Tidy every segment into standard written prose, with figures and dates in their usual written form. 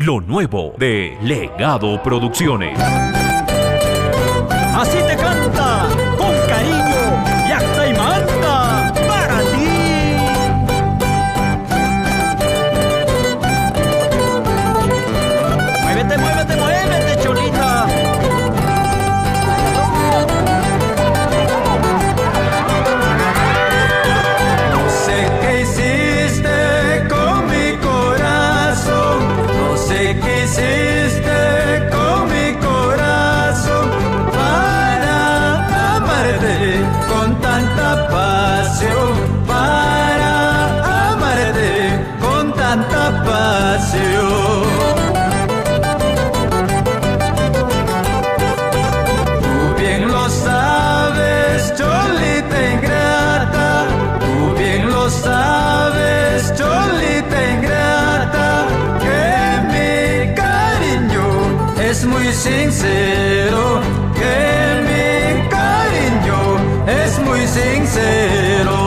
Lo nuevo de Legado Producciones. Así te canta, con cariño, Yacta y Manta, para ti. Muévete, muévete, muévete, cholita. No sé qué hiciste con mi corazón, no sé qué hiciste con mi corazón para amarte con tanta pasión, para amarte con tanta pasión. Tú bien lo sabes, Cholita ingrata, tú bien lo sabes, Cholita ingrata, que mi cariño es muy sincero, que mi cariño es muy sincero.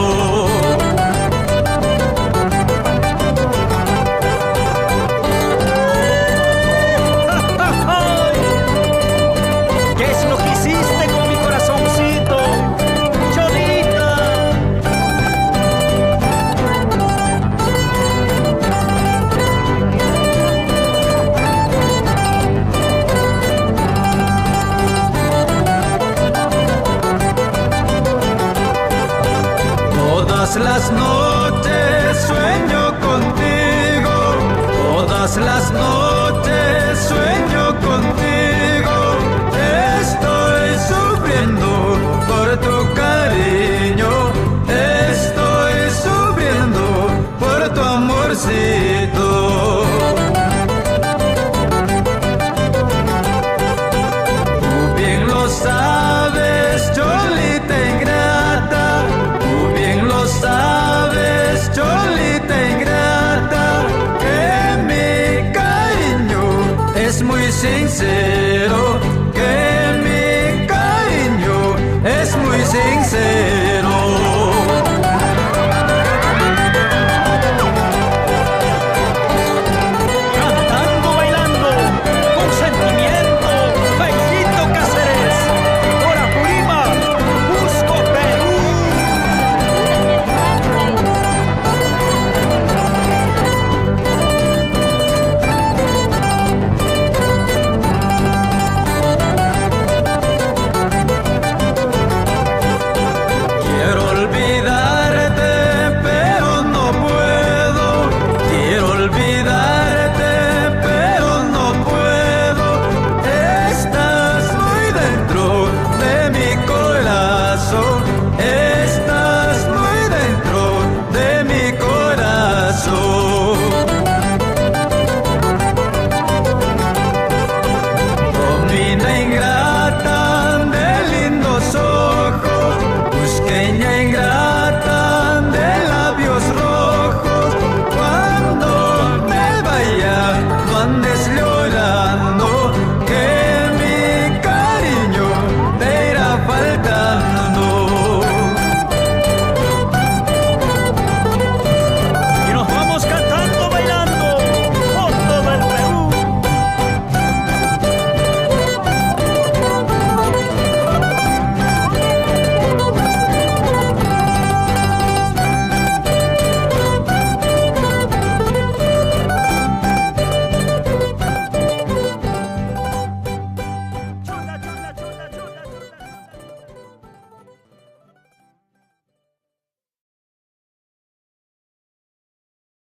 ¿Qué es lo que hiciste con mi corazoncito, Cholita? Todas las noches sueño contigo, todas las noches sueño contigo. Estoy sufriendo por tu cariño, estoy sufriendo por tu amorcito. Tú bien lo sabes, Cholita ingrata, tú bien lo sabes, Cholita ingrata, que mi cariño es muy sincero.